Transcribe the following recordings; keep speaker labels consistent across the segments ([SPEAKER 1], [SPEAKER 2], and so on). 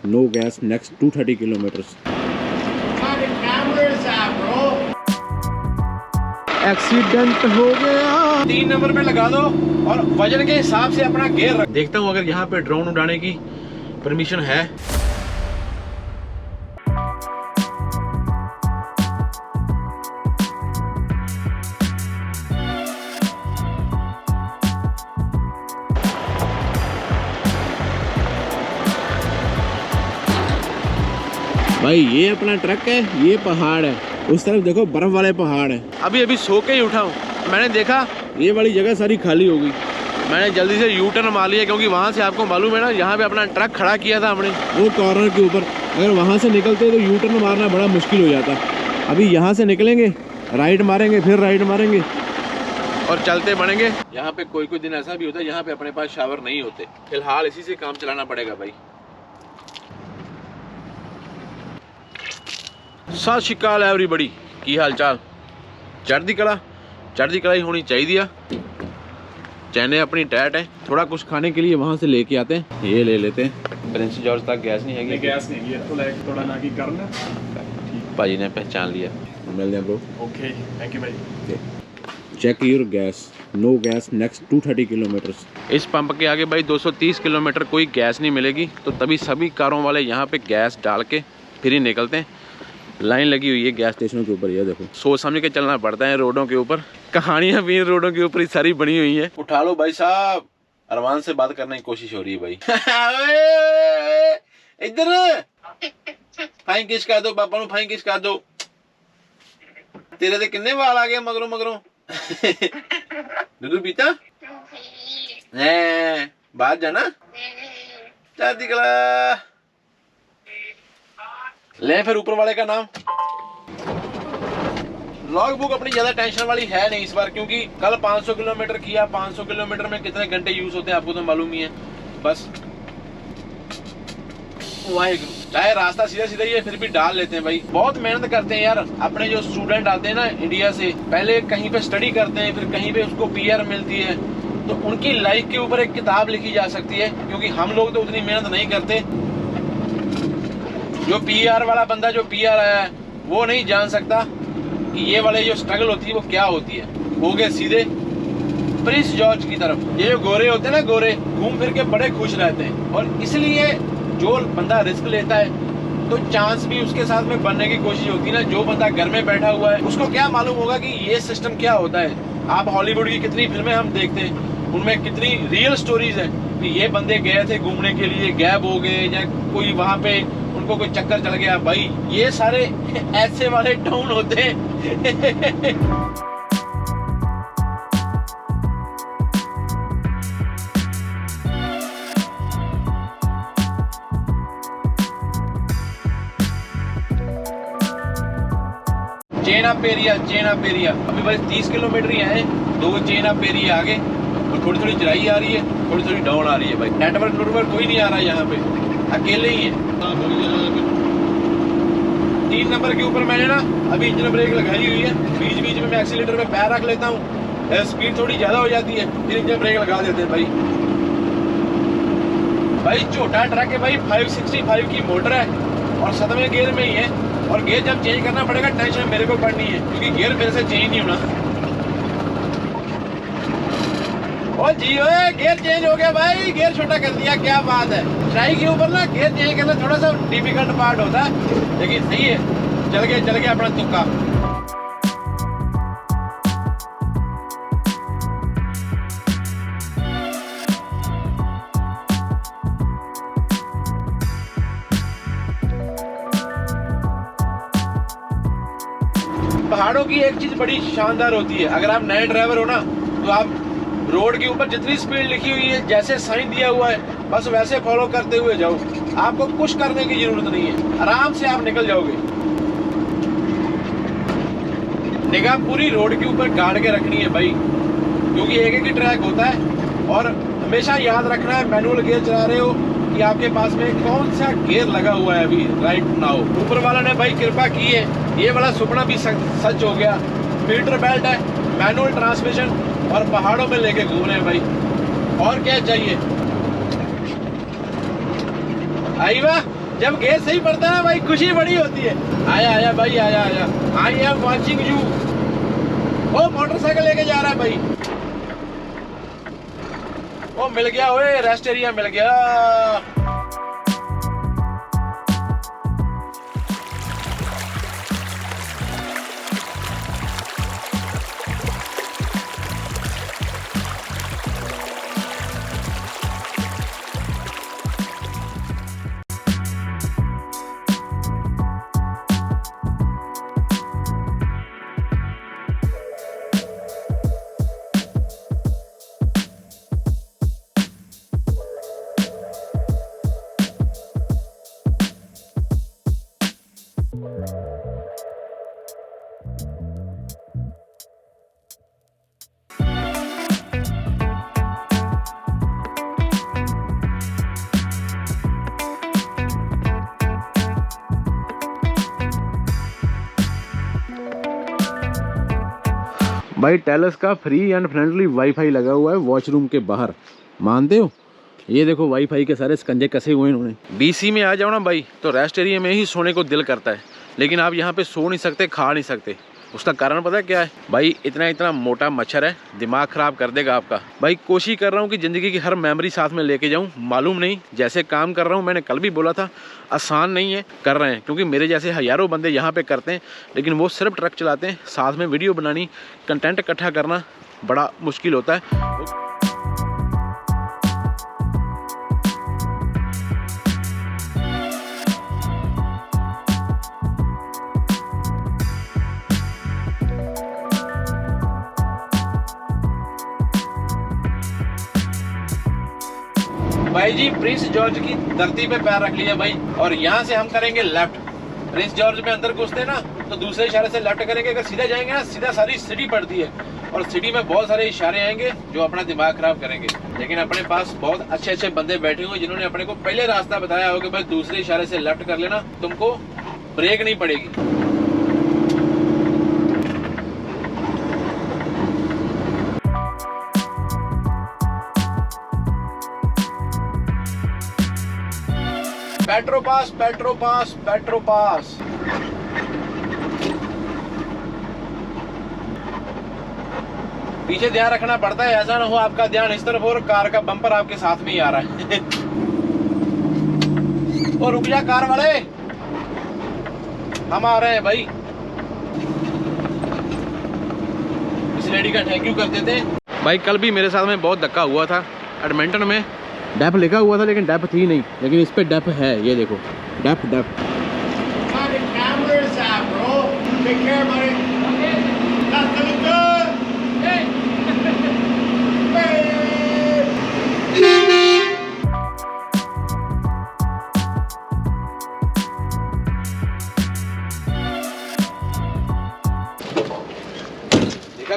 [SPEAKER 1] No gas next 230 kilometres. Accident हो गया।
[SPEAKER 2] 3 number पे लगा दो और वजन के हिसाब से अपना गियर रख। देखता हूँ अगर यहाँ पे ड्रोन उड़ाने की परमिशन है।
[SPEAKER 1] भाई ये अपना ट्रक है, ये पहाड़ है, उस तरफ देखो बर्फ वाले पहाड़ है।
[SPEAKER 2] अभी अभी सो के ही उठा हूँ, मैंने देखा
[SPEAKER 1] ये वाली जगह सारी खाली हो गई।
[SPEAKER 2] मैंने जल्दी से यू टर्न मार लिया क्योंकि वहाँ से आपको मालूम है ना, यहाँ पे अपना ट्रक खड़ा किया था हमने
[SPEAKER 1] वो कॉर्नर के ऊपर। अगर वहाँ से निकलते तो यू टर्न मारना बड़ा मुश्किल हो जाता। अभी यहाँ से निकलेंगे, राइट मारेंगे, फिर राइट मारेंगे
[SPEAKER 2] और चलते बढ़ेंगे। यहाँ पे कोई कोई दिन ऐसा भी होता है यहाँ पे अपने पास शावर नहीं होते। फिलहाल इसी से काम चलाना पड़ेगा भाई। सत श्री अकाल एवरीबॉडी, की हाल चाल? चढ़दी कढ़ाई होनी चाहिए। चैने अपनी टाइट है। थोड़ा कुछ खाने के लिए वहाँ से लेके आते हैं, ये ले लेते हैं। प्रिंस जॉर्ज तक गैस नहीं है,
[SPEAKER 3] गैस नहीं है, थोड़ा ना की करना।
[SPEAKER 2] भाजी ने पहचान लिया।
[SPEAKER 1] मिलते हैं ब्रो।
[SPEAKER 3] ओके, थैंक यू भाई।
[SPEAKER 1] Check your gas, no gas next 230 kilometres.
[SPEAKER 2] इस पंप के आगे भाई 230 किलोमीटर कोई गैस नहीं मिलेगी, तो तभी सभी कारों वाले यहाँ पे गैस डाल के फिर ही निकलते हैं। लाइन लगी हुई है गैस
[SPEAKER 1] स्टेशनों के ऊपर, ये देखो।
[SPEAKER 2] सोच समझ के चलना पड़ता है रोडों के ऊपर। कहानियां भी रोडों के ऊपर ही सारी बनी हुई है। उठा लो भाई साहब, अरमान से बात करने की कोशिश हो रही है भाई। इधर फाइन किस कर दो, पापा फाइन किस कर दो। तेरे ते किन्ने वाल आ गए मगरों मगरों। दूध पीता है? बाहर जाना चाहती कला। ले फिर ऊपर वाले का नाम। लॉग बुक अपनी ज्यादा टेंशन वाली है नहीं इस बार, क्योंकि कल 500 किलोमीटर किया। 500 किलोमीटर में कितने घंटे यूज होते हैं आपको तो मालूम ही है। बस वाहेगुरु, चाहे रास्ता सीधा सीधा ही है फिर भी डाल लेते हैं भाई। बहुत मेहनत करते हैं यार अपने जो स्टूडेंट आते हैं ना इंडिया से, पहले कहीं पे स्टडी करते हैं, फिर कहीं पे उसको पीआर मिलती है, तो उनकी लाइफ के ऊपर एक किताब लिखी जा सकती है। क्योंकि हम लोग तो उतनी मेहनत नहीं करते। जो पीआर वाला बंदा जो पीआर आया है वो नहीं जान सकता कि ये वाले जो स्ट्रगल होती है वो क्या होती है। हो गए सीधे प्रिंस जॉर्ज की तरफ। ये जो गोरे होते हैं ना, गोरे घूम फिर के बड़े खुश रहते हैं, और इसलिए जो बंदा रिस्क लेता है तो चांस भी उसके साथ में बनने की कोशिश होती है ना। जो बंदा घर में बैठा हुआ है उसको क्या मालूम होगा कि ये सिस्टम क्या होता है। आप हॉलीवुड की कितनी फिल्में हम देखते हैं, उनमें कितनी रियल स्टोरीज है कि ये बंदे गए थे घूमने के लिए, गैप हो गए, या कोई वहां पे उनको कोई चक्कर चल गया। भाई ये सारे ऐसे वाले टाउन होते हैं। चेना पेरिया अभी बस 30 किलोमीटर ही आए। 2 चेना पेरिया आगे और थोड़ी थोड़ी चढ़ाई आ रही है, थोड़ी थोड़ी डाउन आ रही है भाई। नेटवर्क कोई नहीं आ रहा है यहाँ पे, अकेले ही है। 3 नंबर के ऊपर मैंने ना अभी इंजन ब्रेक लगाई हुई है। बीच बीच में मैं एक्सीलेटर में पैर रख लेता हूँ, स्पीड थोड़ी ज्यादा हो जाती है, फिर इंजन ब्रेक लगा देते हैं भाई छोटा ट्रक है भाई, 565 की मोटर है और 7वें गियर में ही है। और गियर जब चेंज करना पड़ेगा टेंशन मेरे को पड़नी है, क्योंकि गियर मेरे से चेंज नहीं होना। ओ जी ओए, गियर चेंज हो गया भाई, गियर छोटा कर दिया, क्या बात है। ट्राई के ऊपर ना गियर चेंज करना थोड़ा सा डिफिकल्ट पार्ट होता है, लेकिन सही है। चल गया अपना तुक्का। पहाड़ों की एक चीज बड़ी शानदार होती है, अगर आप नए ड्राइवर हो ना तो आप रोड के ऊपर जितनी स्पीड लिखी हुई है, जैसे साइन दिया हुआ है, बस वैसे फॉलो करते हुए जाओ। आपको कुछ करने की जरूरत नहीं है, आराम से आप निकल जाओगे। निगाह पूरी रोड के ऊपर गाड़ के रखनी है भाई, क्योंकि एक ही ट्रैक होता है। और हमेशा याद रखना है मैनुअल गियर चला रहे हो कि आपके पास में कौन सा गियर लगा हुआ है अभी राइट नाउ। ऊपर वाला ने भाई कृपा की है, ये वाला सुपना भी सच हो गया। मीटर बेल्ट है, मैनुअल ट्रांसमिशन और पहाड़ों में लेके घूम रहे हैं भाई, और क्या चाहिए। आई वाह, जब गैस सही पड़ता है ना भाई, खुशी बड़ी होती है। आया आया भाई, आया आया, आई एम वाचिंग यू। ओ मोटरसाइकिल लेके जा रहा है भाई। ओ मिल गया, ओए रेस्ट एरिया मिल गया।
[SPEAKER 1] भाई टेलस का फ्री एंड फ्रेंडली वाईफाई लगा हुआ है वॉशरूम के बाहर, मानते हो? ये देखो वाईफाई के सारे स्कंजे कसे हुए इन्होंने। बीसी में आ जाओ ना भाई तो रेस्ट एरिया में ही सोने को दिल करता है, लेकिन आप यहाँ पे सो नहीं सकते, खा नहीं सकते। उसका कारण पता है क्या है भाई? इतना मोटा मच्छर है, दिमाग खराब कर देगा आपका। भाई कोशिश कर रहा हूँ कि ज़िंदगी की हर मेमोरी साथ में लेके जाऊँ। मालूम नहीं जैसे काम कर रहा हूँ, मैंने कल भी बोला था आसान नहीं है, कर रहे हैं, क्योंकि मेरे जैसे हज़ारों बंदे यहाँ पे करते हैं, लेकिन वो सिर्फ ट्रक चलाते हैं। साथ में वीडियो बनानी, कंटेंट इकट्ठा करना बड़ा मुश्किल होता है।
[SPEAKER 2] भाई जी प्रिंस जॉर्ज की धरती पे पैर रख लिया भाई, और यहाँ से हम करेंगे लेफ्ट। प्रिंस जॉर्ज में अंदर घुसते ना तो दूसरे इशारे से लेफ्ट करेंगे। अगर सीधा जाएंगे ना, सीधा सारी सिटी पड़ती है, और सिटी में बहुत सारे इशारे आएंगे जो अपना दिमाग खराब करेंगे। लेकिन अपने पास बहुत अच्छे अच्छे बंदे बैठे हुए जिन्होंने अपने को पहले रास्ता बताया हो कि भाई दूसरे इशारे से लेफ्ट कर लेना, तुमको ब्रेक नहीं पड़ेगी। पेट्रोपास पेट्रोपास पेट्रोपास। पीछे ध्यान रखना पड़ता है, ऐसा ना हो आपका ध्यान इस तरफ और कार का बम्पर आपके साथ में ही आ रहा है। और रुक जा कार वाले, हम आ रहे हैं भाई। इस लेडी का थैंक यू कर देते हैं।
[SPEAKER 1] भाई कल भी मेरे साथ में बहुत धक्का हुआ था एडमिंटन में। डेप लिखा हुआ था लेकिन डेप थी नहीं, लेकिन इस पे डेप है, ये देखो डेप डेप।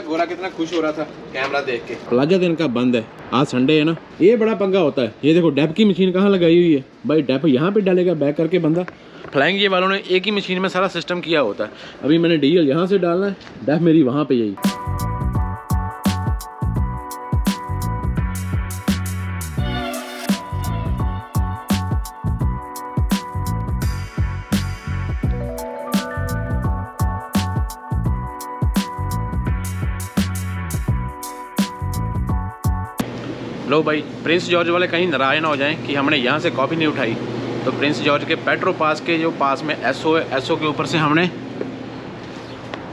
[SPEAKER 2] गोरा कितना खुश हो रहा था कैमरा देख के।
[SPEAKER 1] प्लाजा दिन का बंद है, आज संडे है ना। ये बड़ा पंगा होता है। ये देखो डेप की मशीन कहाँ लगाई हुई है भाई? डेप यहाँ पे डालेगा बैक करके बंदा। फ्लाइंग ये वालों ने एक ही मशीन में सारा सिस्टम किया होता है। अभी मैंने डीजल यहाँ से डालना है, डेप मेरी वहाँ पे यही। लो भाई, प्रिंस जॉर्ज वाले कहीं नाराज ना हो जाएं कि हमने यहाँ से कॉफ़ी नहीं उठाई। तो प्रिंस जॉर्ज के पेट्रो पास के जो पास में एसओ है, एसओ के ऊपर से हमने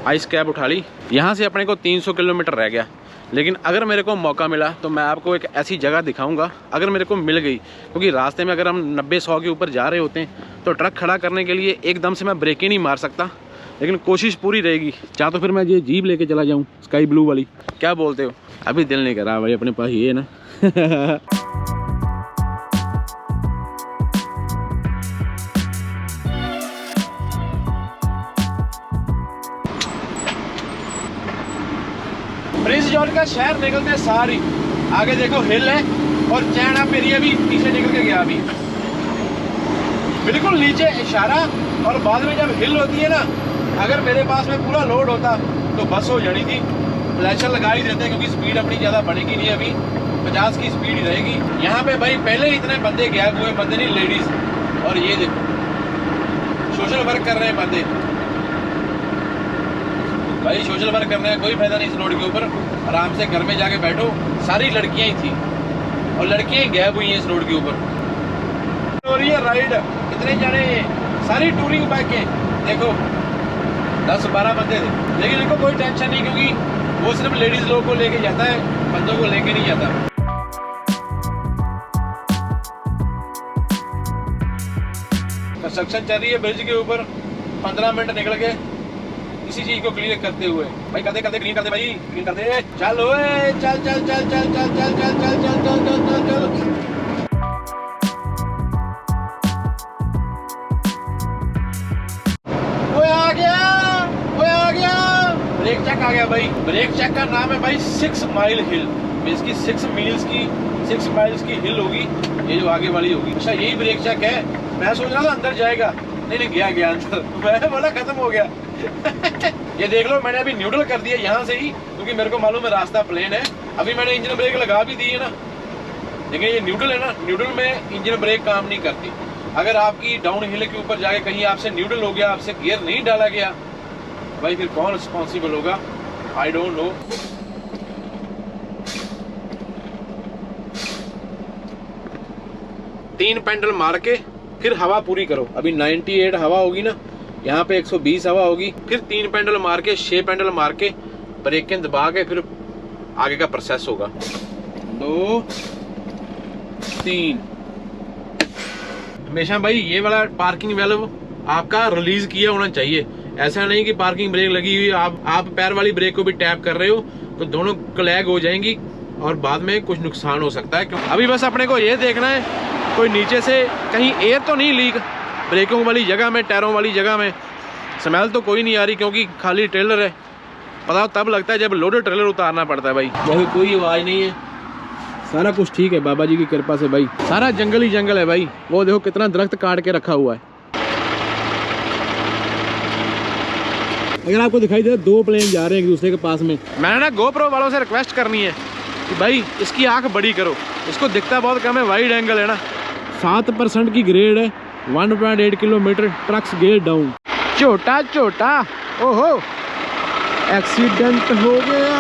[SPEAKER 1] आइस कैब उठा ली। यहाँ से अपने को 300 किलोमीटर रह गया। लेकिन अगर मेरे को मौका मिला तो मैं आपको एक ऐसी जगह दिखाऊंगा, अगर मेरे को मिल गई, क्योंकि रास्ते में अगर हम 90-100 के ऊपर जा रहे होते हैं तो ट्रक खड़ा करने के लिए एकदम से मैं ब्रेक ही नहीं मार सकता, लेकिन कोशिश पूरी रहेगी। चाहे तो फिर मैं ये जीप लेके चला जाऊँ स्काई ब्लू वाली, क्या बोलते हो? अभी दिल नहीं कर रहा भाई, अपने पास ये है ना।
[SPEAKER 2] प्रिंस जॉर्ज का शहर निकलते सारी आगे देखो हिल है, और चैना पेरिया भी पीछे निकल के गया अभी बिल्कुल नीचे इशारा। और बाद में जब हिल होती है ना, अगर मेरे पास में पूरा लोड होता तो बस हो जानी थी। फ्लैशर लगा ही देते हैं क्योंकि स्पीड अपनी ज़्यादा बढ़ेगी नहीं, अभी 50 की स्पीड रहेगी। यहाँ पे भाई पहले इतने बंदे गैप हुए, बंदे नहीं लेडीज़। और ये देखो सोशल वर्क कर रहे हैं बंदे भाई, सोशल वर्क करने का कोई फायदा नहीं इस रोड के ऊपर। आराम से घर में जाके बैठो, सारी लड़कियां ही थी और लड़कियां ही गैप हुई हैं इस रोड के ऊपर। हो रही है राइड, कितने जाने सारी टूरिंग बाइकें देखो, 10-12 बंदे थे, लेकिन इनको कोई टेंशन नहीं क्योंकि वो सिर्फ लेडीज लोग को लेके जाता है, बंदों को लेके नहीं जाता। कंस्ट्रक्शन चल रही है ब्रिज के ऊपर, 15 मिनट निकल गए इसी चीज को क्लियर करते हुए। भाई करते करते क्लीन करते, भाई क्लीन करते, चल ओए चल चल चल चल चल चल चल चल चल चल चल चल चल। ओए आ गया, ओए आ गया, ब्रेक चेक आ गया भाई। ब्रेक चेक का नाम है भाई 6 माइल हिल, इसकी 6 माइल्स की हिल होगी, ये जो आगे वाली होगी। अच्छा यही ब्रेक चेक है, मैं सोच रहा था अंदर जाएगा, नहीं गया अंदर, मैं बोला खत्म हो गया। ये देख लो, मैंने अभी न्यूट्रल कर दिया यहाँ से ही, क्योंकि मेरे को मालूम है रास्ता प्लेन है। अभी मैंने इंजन ब्रेक लगा भी दी है ना, लेकिन ये न्यूट्रल है ना, न्यूट्रल में इंजन ब्रेक काम नहीं करती। अगर आपकी डाउन हिल के ऊपर जाके कहीं आपसे न्यूट्रल हो गया, आपसे गियर नहीं डाला गया, भाई फिर कौन रिस्पॉन्सिबल होगा? I don't know. तीन पेंडल मार के फिर हवा पूरी करो। अभी 98 हवा होगी ना, यहाँ पे 120 हवा होगी, फिर 3 पेंडल मार के 6 पेंडल मार के ब्रेक दबा के फिर आगे का प्रोसेस होगा। 2 3। हमेशा भाई ये वाला पार्किंग वेल्व आपका रिलीज किया होना चाहिए। ऐसा नहीं कि पार्किंग ब्रेक लगी हुई, आप पैर वाली ब्रेक को भी टैप कर रहे हो तो दोनों क्लैग हो जाएंगी और बाद में कुछ नुकसान हो सकता है। क्योंकि अभी बस अपने को ये देखना है कोई नीचे से कहीं एयर तो नहीं लीक, ब्रेकों वाली जगह में, टायरों वाली जगह में। स्मेल तो कोई नहीं आ रही क्योंकि खाली ट्रेलर है। पता तब लगता है जब लोडेड ट्रेलर उतारना पड़ता है भाई। वही कोई आवाज नहीं है, सारा कुछ ठीक है बाबा जी की कृपा से भाई। सारा जंगल ही जंगल है भाई। वो देखो कितना दरख्त काट के रखा हुआ है। अगर आपको दिखाई दे 2 प्लेन जा रहे हैं एक दूसरे के पास में, मैंने ना गोप्रो वालों से रिक्वेस्ट करनी है कि भाई इसकी आंख बड़ी करो, इसको दिखता बहुत कम है, वाइड एंगल है ना। 7% की ग्रेड है, 1.8 किलोमीटर ट्रक्स गेयर डाउन। छोटा छोटा ओहो एक्सीडेंट हो गया।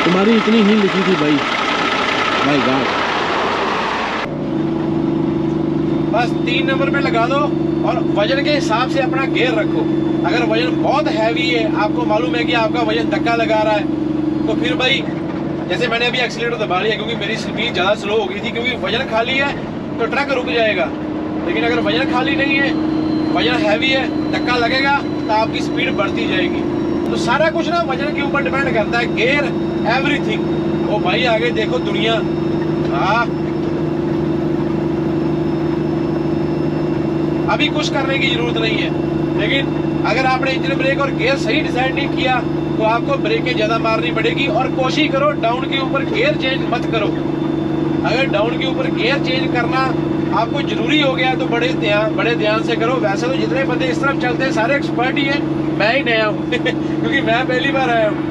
[SPEAKER 2] तुम्हारी इतनी ही लिखी थी भाई, माय गॉड। बस 3 नंबर पे लगा दो और वजन के हिसाब से अपना गियर रखो। अगर वजन बहुत हैवी है, आपको मालूम है कि आपका वजन धक्का लगा रहा है, तो फिर भाई जैसे मैंने अभी एक्सीलेटर दबा लिया क्योंकि मेरी स्पीड ज़्यादा स्लो हो गई थी, क्योंकि वजन खाली है तो ट्रक रुक जाएगा। लेकिन अगर वजन खाली नहीं है, वजन हैवी है, धक्का लगेगा तो आपकी स्पीड बढ़ती जाएगी। तो सारा कुछ ना वजन के ऊपर डिपेंड करता है, गियर एवरीथिंग। ओ भाई आगे देखो दुनिया। हाँ अभी कुछ करने की जरूरत नहीं है, लेकिन अगर आपने इंजन ब्रेक और गियर सही डिसाइड नहीं किया तो आपको ब्रेकें ज्यादा मारनी पड़ेगी। और कोशिश करो डाउन के ऊपर गियर चेंज मत करो। अगर डाउन के ऊपर गियर चेंज करना आपको जरूरी हो गया तो बड़े ध्यान से करो। वैसे तो जितने बंदे इस तरफ चलते हैं सारे एक्सपर्ट ही हैं, मैं ही नया हूँ क्योंकि मैं पहली बार आया हूँ।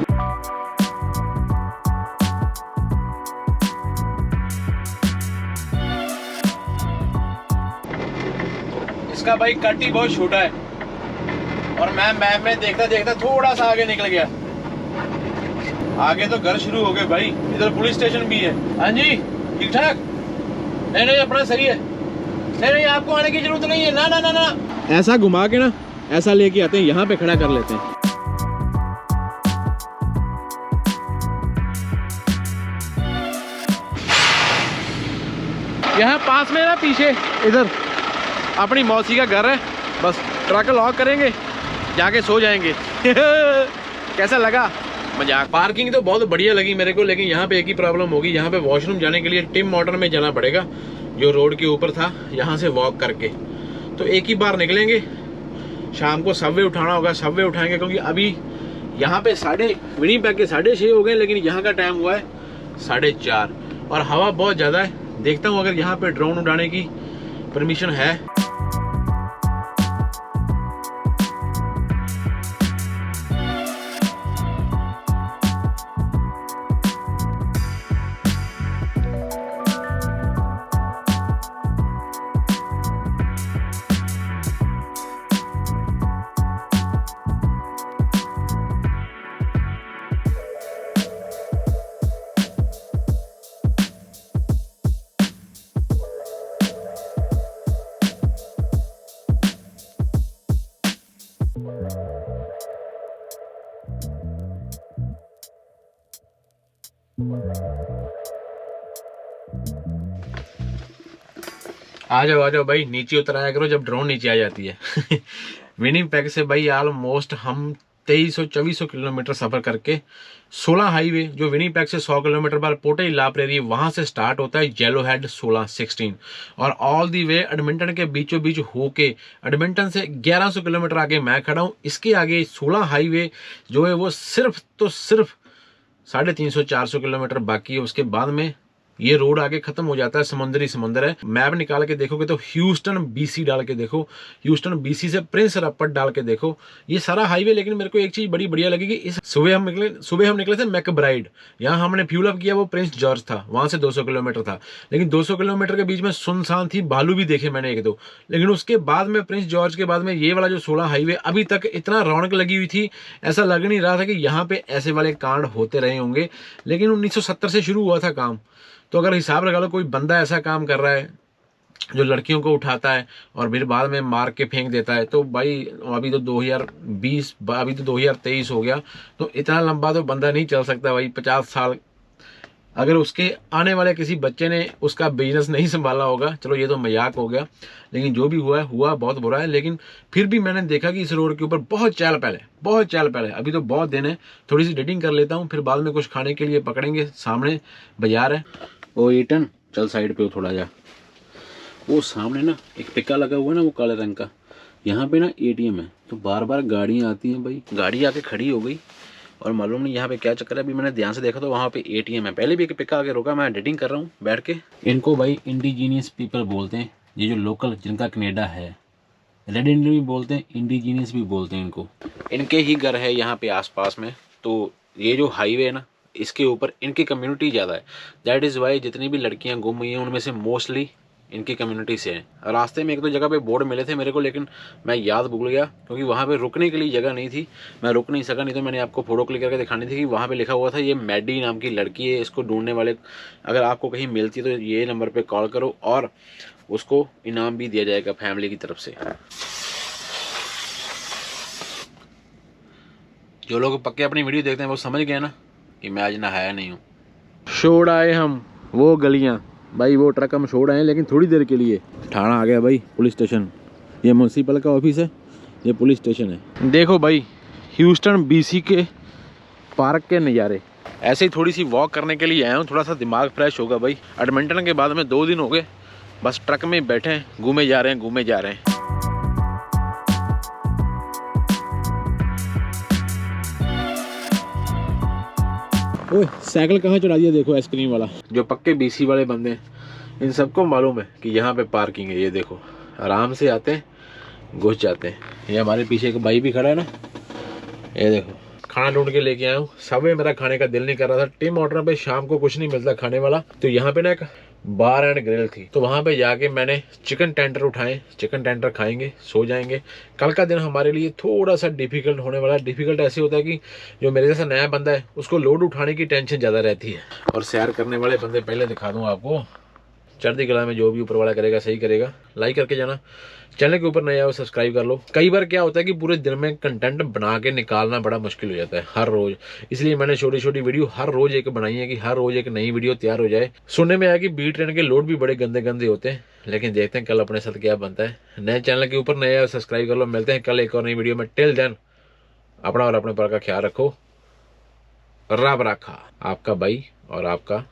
[SPEAKER 2] इसका भाई कट ही बहुत छोटा है और मैं मैप में देखता देखता थोड़ा सा आगे निकल गया। आगे तो घर शुरू हो गए भाई, इधर पुलिस स्टेशन भी है। हाँ जी ठीक ठाक। नहीं अपना सही है। नहीं आपको आने की जरूरत नहीं है। ना ना ना ना ऐसा घुमा के ना ऐसा लेके आते हैं, यहाँ पे खड़ा कर लेते हैं। यहाँ पास में ना पीछे इधर अपनी मौसी का घर है, बस ट्रक लॉक करेंगे जाके सो जाएंगे। कैसा लगा मजाक? पार्किंग तो बहुत बढ़िया लगी मेरे को, लेकिन यहाँ पे एक ही प्रॉब्लम होगी, यहाँ पे वॉशरूम जाने के लिए टिम मोटर में जाना पड़ेगा जो रोड के ऊपर था, यहाँ से वॉक करके। तो एक ही बार निकलेंगे, शाम को सबवे उठाना होगा, सबवे उठाएंगे क्योंकि अभी यहाँ पे विनिपेग के 6:30 हो गए, लेकिन यहाँ का टाइम हुआ है 4:30 और हवा बहुत ज़्यादा है। देखता हूँ अगर यहाँ पे ड्रोन उड़ाने की परमिशन है। आ जाओ भाई, नीचे उतर आया करो जब ड्रोन नीचे आ जाती है। विनिपेग से भाई ऑलमोस्ट हम 2300-2400 किलोमीटर सफर करके 16 हाईवे जो विनिपेग से 100 किलोमीटर बाद पोर्ट ला प्रेरी वहां से स्टार्ट होता है येलो हेड 16 और ऑल दी वे एडमिंटन के बीचों बीच होके एडमिंटन से 1100 किलोमीटर आगे मैं खड़ा हूं। इसके आगे 16 हाईवे जो है वो सिर्फ 350-400 किलोमीटर बाकी है। उसके बाद में ये रोड आगे खत्म हो जाता है, समंदर है। मैप निकाल के देखोगे तो ह्यूस्टन बीसी डाल के देखो, ह्यूस्टन बीसी से प्रिंस रपट डाल के देखो, ये सारा हाईवे। लेकिन मेरे को एक चीज बड़ी बढ़िया लगी कि इस सुबह हम निकले थे मैकब्राइड, यहाँ हमने फ्यूल अप किया, वो प्रिंस जॉर्ज था, वहां से 200 किलोमीटर था। लेकिन 200 किलोमीटर के बीच में सुनसान थी, भालू भी देखे मैंने 1-2। लेकिन उसके बाद में प्रिंस जॉर्ज के बाद में ये वाला जो 16 हाईवे अभी तक इतना रौनक लगी हुई थी, ऐसा लग नहीं रहा था कि यहाँ पे ऐसे वाले कांड होते रहे होंगे। लेकिन 1970 से शुरू हुआ था काम, तो अगर हिसाब लगा लो कोई बंदा ऐसा काम कर रहा है जो लड़कियों को उठाता है और फिर बाद में मार के फेंक देता है, तो भाई अभी तो 2020 अभी तो 2023 हो गया, तो इतना लंबा तो बंदा नहीं चल सकता भाई। 50 साल अगर उसके आने वाले किसी बच्चे ने उसका बिजनेस नहीं संभाला होगा, चलो ये तो मजाक हो गया, लेकिन जो भी हुआ बहुत बुरा है। लेकिन फिर भी मैंने देखा कि इस रोड के ऊपर बहुत चहल पहले। अभी तो बहुत दिन है, थोड़ी सी डेटिंग कर लेता हूँ, फिर बाद में कुछ खाने के लिए पकड़ेंगे। सामने बाजार है। ओ ईटन चल साइड पे थोड़ा जा, वो सामने ना एक टिक्का लगा हुआ है ना, वो काले रंग का, यहाँ पे ना एटीएम है, तो बार बार गाड़ियाँ आती हैं भाई। गाड़ी आके खड़ी हो गई और मालूम नहीं यहाँ पे क्या चक्कर है। अभी मैंने ध्यान से देखा तो वहाँ पे एटीएम है। पहले भी एक पिक्का आके रुका, मैं एडिटिंग कर रहा हूँ बैठ के। इनको भाई इंडिजीनियस पीपल बोलते हैं, ये जो लोकल जिनका कनेडा है। रेड इंडियन भी बोलते हैं, इंडिजीनियस भी बोलते हैं इनको। इनके ही घर है यहाँ पे आसपास में, तो ये जो हाईवे है ना इसके ऊपर इनकी कम्युनिटी ज़्यादा है। दैट इज़ वाई जितनी भी लड़कियाँ गुम हुई हैं उनमें से मोस्टली इनकी कम्युनिटी से है। रास्ते में 1-2 जगह पे बोर्ड मिले थे मेरे को, लेकिन मैं याद भूल गया क्योंकि वहाँ पे रुकने के लिए जगह नहीं थी, मैं रुक नहीं सका। नहीं तो मैंने आपको फोटो क्लिक करके दिखानी थी कि वहाँ पे लिखा हुआ था ये मैडी नाम की लड़की है, इसको ढूंढने वाले अगर आपको कहीं मिलती है तो ये नंबर पर कॉल करो और उसको इनाम भी दिया जाएगा फैमिली की तरफ से। जो लोग पक्के अपनी वीडियो देखते हैं वो समझ गए ना कि मैं आज नहाया नहीं हूँ। छोड़ आए हम वो गलियाँ भाई, वो ट्रक हम छोड़ आए लेकिन थोड़ी देर के लिए। ठाणा आ गया भाई, पुलिस स्टेशन। ये म्यूनसिपल का ऑफिस है, ये पुलिस स्टेशन है। देखो भाई ह्यूस्टन बीसी के पार्क के नज़ारे। ऐसे ही थोड़ी सी वॉक करने के लिए आया हूँ, थोड़ा सा दिमाग फ्रेश होगा भाई। एडमिंटन के बाद में 2 दिन हो गए बस ट्रक में बैठे हैं, घूमे जा रहे हैं। ओए साइकिल कहाँ चढ़ा दिया देखो, आइसक्रीम वाला। जो पक्के बीसी वाले बंदे हैं इन सबको मालूम है कि यहाँ पे पार्किंग है। ये देखो आराम से आते हैं घुस जाते हैं। ये हमारे पीछे एक भाई भी खड़ा है ना, ये देखो। खाना ढूंढ के लेके आया हूँ। सबवे मेरा खाने का दिल नहीं कर रहा था, टिम ऑर्डर पे शाम को कुछ नहीं मिलता खाने वाला, तो यहाँ पे ना एक बार एंड ग्रिल थी, तो वहां पे जाके मैंने चिकन टेंडर उठाए। चिकन टेंडर खाएंगे, सो जाएंगे। कल का दिन हमारे लिए थोड़ा सा डिफिकल्ट होने वाला है। डिफिकल्ट ऐसे होता है कि जो मेरे जैसा नया बंदा है उसको लोड उठाने की टेंशन ज़्यादा रहती है, और सैर करने वाले बंदे पहले दिखा दूँ आपको, चढ़ती कला में जो भी ऊपर वाला करेगा सही करेगा। लाइक करके जाना, चैनल के ऊपर नया हो सब्सक्राइब कर लो। कई बार क्या होता है कि पूरे दिन में कंटेंट बना के निकालना बड़ा मुश्किल हो जाता है हर रोज, इसलिए मैंने छोटी छोटी वीडियो हर रोज एक बनाई है कि हर रोज एक नई वीडियो तैयार हो जाए। सुनने में आया कि बी ट्रेन के लोड भी बड़े गंदे गंदे होते हैं, लेकिन देखते हैं कल अपने साथ क्या बनता है। नए चैनल के ऊपर नया सब्सक्राइब कर लो। मिलते हैं कल एक और नई वीडियो में। टिल देन अपना और अपने पर का ख्याल रखो। रब रखा आपका भाई और आपका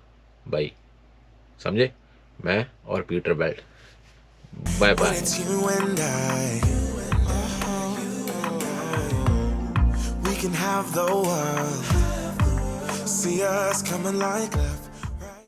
[SPEAKER 2] भाई, समझे? मैं और Peter belt. Bye bye.
[SPEAKER 4] When it's you and I, we can have the world. See us coming like love.